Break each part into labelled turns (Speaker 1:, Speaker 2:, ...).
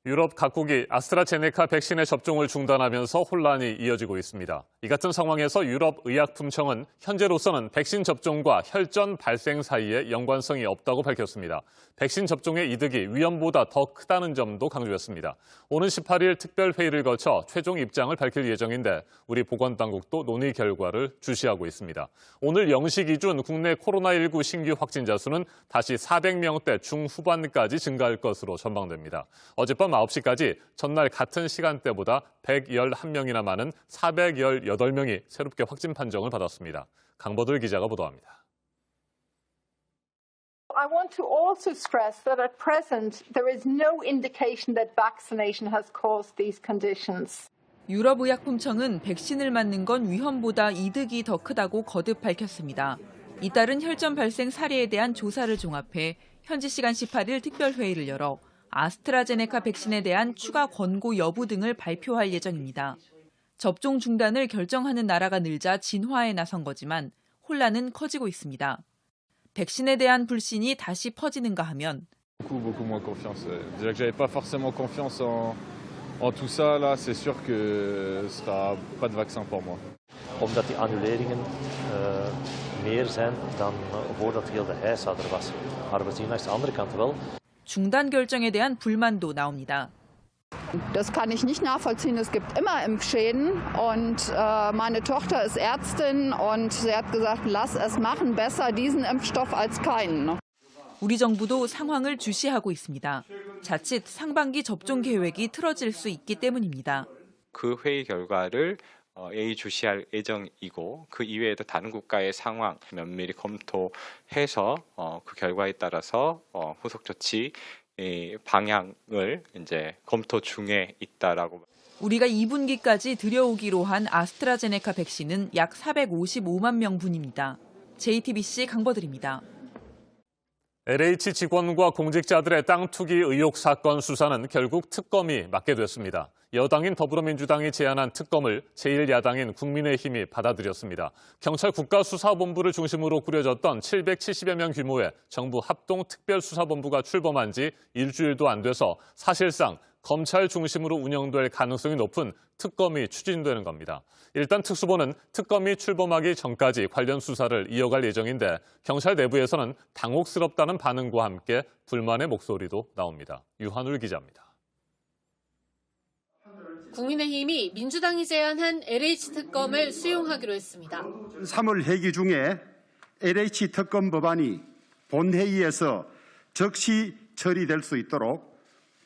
Speaker 1: 유럽 각국이 아스트라제네카 백신의 접종을 중단하면서 혼란이 이어지고 있습니다. 이 같은 상황에서 유럽의약품청은 현재로서는 백신 접종과 혈전 발생 사이에 연관성이 없다고 밝혔습니다. 백신 접종의 이득이 위험보다 더 크다는 점도 강조했습니다. 오는 18일 특별회의를 거쳐 최종 입장을 밝힐 예정인데 우리 보건당국도 논의 결과를 주시하고 있습니다. 오늘 0시 기준 국내 코로나19 신규 확진자 수는 다시 400명대 중후반까지 증가할 것으로 전망됩니다. 어젯밤 9시까지 전날 같은 시간대보다 111명이나 많은 418명이 새롭게 확진 판정을 받았습니다. 강보들 기자가 보도합니다.
Speaker 2: I want to also stress that at present there is no indication that vaccination has caused these conditions.
Speaker 3: 유럽의약품청은 백신을 맞는 건 위험보다 이득이 더 크다고 거듭 밝혔습니다. 이따른 혈전 발생 사례에 대한 조사를 종합해 현지 시간 18일 특별회의를 열어 아스트라제네카 백신에 대한 추가 권고 여부 등을 발표할 예정입니다. 접종 중단을 결정하는 나라가 늘자 진화에 나선 거지만 혼란은 커지고 있습니다. 백신에 대한 불신이 다시 퍼지는가 하면
Speaker 4: Beaucoup moins confiance. Déjà que j'avais pas forcément confiance en tout ça, là, c'est sûr que ce sera pas de vaccin pour moi.
Speaker 5: Omdat die annuleringen meer zijn dan voordat heel de heisa er was. Maar we zien langs de andere kant wel.
Speaker 3: 중단 결정에 대한 불만도 나옵니다.
Speaker 6: Das kann ich nicht nachvollziehen. Es gibt immer Impfschäden und meine Tochter ist Ärztin und sie hat gesagt, lass es machen, besser diesen Impfstoff als keinen.
Speaker 3: 우리 정부도 상황을 주시하고 있습니다. 자칫 상반기 접종 계획이 틀어질 수 있기 때문입니다.
Speaker 7: 그 회의 결과를 예의주시할 예정이고 그 이외에도 다른 국가의 상황 면밀히 검토해서 그 결과에 따라서 후속 조치 방향을 이제 검토 중에 있다라고.
Speaker 3: 우리가 2분기까지 들여오기로 한 아스트라제네카 백신은 약 455만 명분입니다. JTBC 강보들입니다.
Speaker 1: LH 직원과 공직자들의 땅 투기 의혹 사건 수사는 결국 특검이 맡게 됐습니다. 여당인 더불어민주당이 제안한 특검을 제1야당인 국민의힘이 받아들였습니다. 경찰 국가수사본부를 중심으로 꾸려졌던 770여 명 규모의 정부 합동특별수사본부가 출범한 지 일주일도 안 돼서 사실상 검찰 중심으로 운영될 가능성이 높은 특검이 추진되는 겁니다. 일단 특수본은 특검이 출범하기 전까지 관련 수사를 이어갈 예정인데 경찰 내부에서는 당혹스럽다는 반응과 함께 불만의 목소리도 나옵니다. 유한울 기자입니다.
Speaker 8: 국민의힘이 민주당이 제안한 LH 특검을 수용하기로 했습니다.
Speaker 9: 3월 회기 중에 LH 특검 법안이 본회의에서 즉시 처리될 수 있도록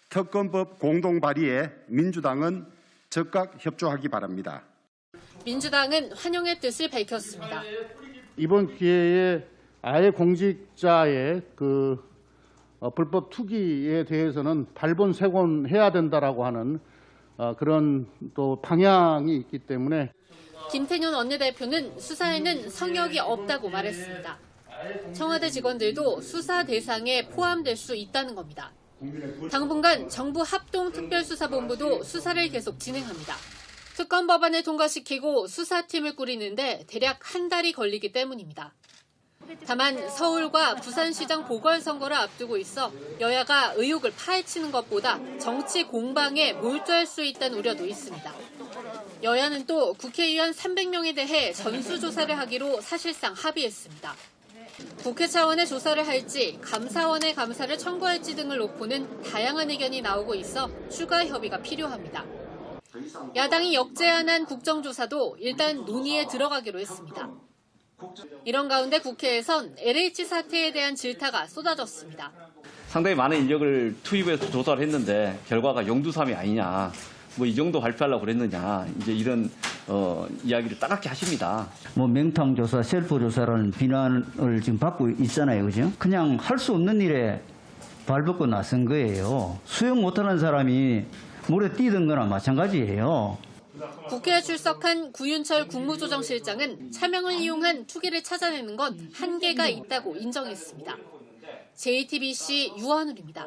Speaker 9: 특검법 공동 발의에 민주당은 적극 협조하기 바랍니다.
Speaker 8: 민주당은 환영의 뜻을 밝혔습니다.
Speaker 10: 이번 기회에 아예 공직자의 불법 투기에 대해서는 발본색원해야 된다라고 하는 그런 또 방향이 있기 때문에
Speaker 8: 김태년 원내대표는 수사에는 성역이 없다고 말했습니다. 청와대 직원들도 수사 대상에 포함될 수 있다는 겁니다. 당분간 정부 합동특별수사본부도 수사를 계속 진행합니다. 특검 법안을 통과시키고 수사팀을 꾸리는데 대략 한 달이 걸리기 때문입니다. 다만 서울과 부산시장 보궐선거를 앞두고 있어 여야가 의혹을 파헤치는 것보다 정치 공방에 몰두할 수 있다는 우려도 있습니다. 여야는 또 국회의원 300명에 대해 전수조사를 하기로 사실상 합의했습니다. 국회 차원의 조사를 할지 감사원의 감사를 청구할지 등을 놓고는 다양한 의견이 나오고 있어 추가 협의가 필요합니다. 야당이 역제안한 국정조사도 일단 논의에 들어가기로 했습니다. 이런 가운데 국회에선 LH 사태에 대한 질타가 쏟아졌습니다.
Speaker 11: 상당히 많은 인력을 투입해서 조사를 했는데 결과가 용두삼이 아니냐. 뭐 이 정도 발표하려고 그랬느냐. 이제 이런 이야기를 따갑게 하십니다.
Speaker 12: 명탐조사, 셀프조사라는 비난을 지금 받고 있잖아요. 그죠? 그냥 할 수 없는 일에 발벗고 나선 거예요. 수용 못하는 사람이 물에 뛰던 거나 마찬가지예요.
Speaker 8: 국회에 출석한 구윤철 국무조정실장은 차명을 이용한 투기를 찾아내는 건 한계가 있다고 인정했습니다. JTBC 유한울입니다.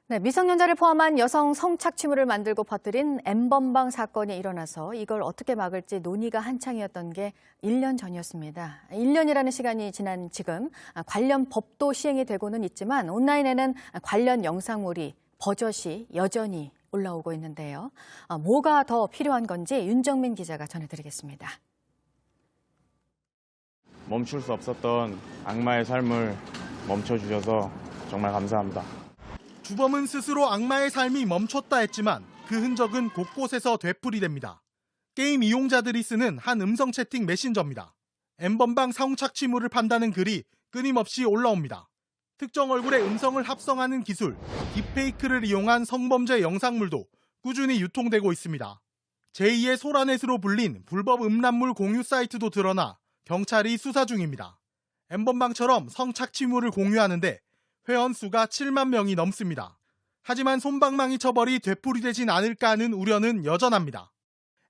Speaker 13: 네, 미성년자를 포함한 여성 성착취물을 만들고 퍼뜨린 N번방 사건이 일어나서 이걸 어떻게 막을지 논의가 한창이었던 게 1년 전이었습니다. 1년이라는 시간이 지난 지금 관련 법도 시행이 되고는 있지만 온라인에는 관련 영상물이 버젓이 여전히 올라오고 있는데요. 뭐가 더 필요한 건지 윤정민 기자가 전해드리겠습니다.
Speaker 14: 멈출 수 없었던 악마의 삶을 멈춰주셔서 정말 감사합니다.
Speaker 15: 주범은 스스로 악마의 삶이 멈췄다 했지만 그 흔적은 곳곳에서 되풀이됩니다. 게임 이용자들이 쓰는 한 음성 채팅 메신저입니다. N번방 사후 착취물을 판다는 글이 끊임없이 올라옵니다. 특정 얼굴의 음성을 합성하는 기술, 딥페이크를 이용한 성범죄 영상물도 꾸준히 유통되고 있습니다. 제2의 소라넷으로 불린 불법 음란물 공유 사이트도 드러나 경찰이 수사 중입니다. N번방처럼 성착취물을 공유하는데 회원 수가 7만 명이 넘습니다. 하지만 솜방망이 처벌이 되풀이되진 않을까 하는 우려는 여전합니다.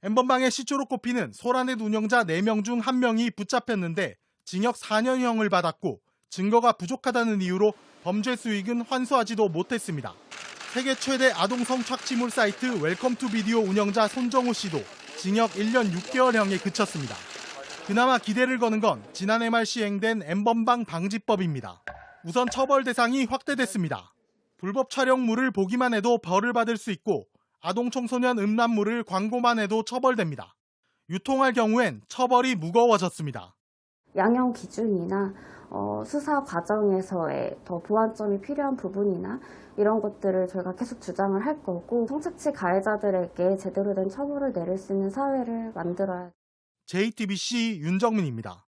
Speaker 15: N번방의 시초로 꼽히는 소라넷 운영자 4명 중 1명이 붙잡혔는데 징역 4년형을 받았고 증거가 부족하다는 이유로 범죄 수익은 환수하지도 못했습니다. 세계 최대 아동 성착취물 사이트 웰컴 투 비디오 운영자 손정호 씨도 징역 1년 6개월형에 그쳤습니다. 그나마 기대를 거는 건 지난해 말 시행된 N번방 방지법입니다. 우선 처벌 대상이 확대됐습니다. 불법 촬영물을 보기만 해도 벌을 받을 수 있고 아동 청소년 음란물을 광고만 해도 처벌됩니다. 유통할 경우엔 처벌이 무거워졌습니다.
Speaker 16: 양형 기준이나 수사 과정에서의 더 보완점이 필요한 부분이나 이런 것들을 저희가 계속 주장을 할 거고 성착취 가해자들에게 제대로 된 처벌을 내릴 수 있는 사회를 만들어야.
Speaker 15: JTBC 윤정민입니다.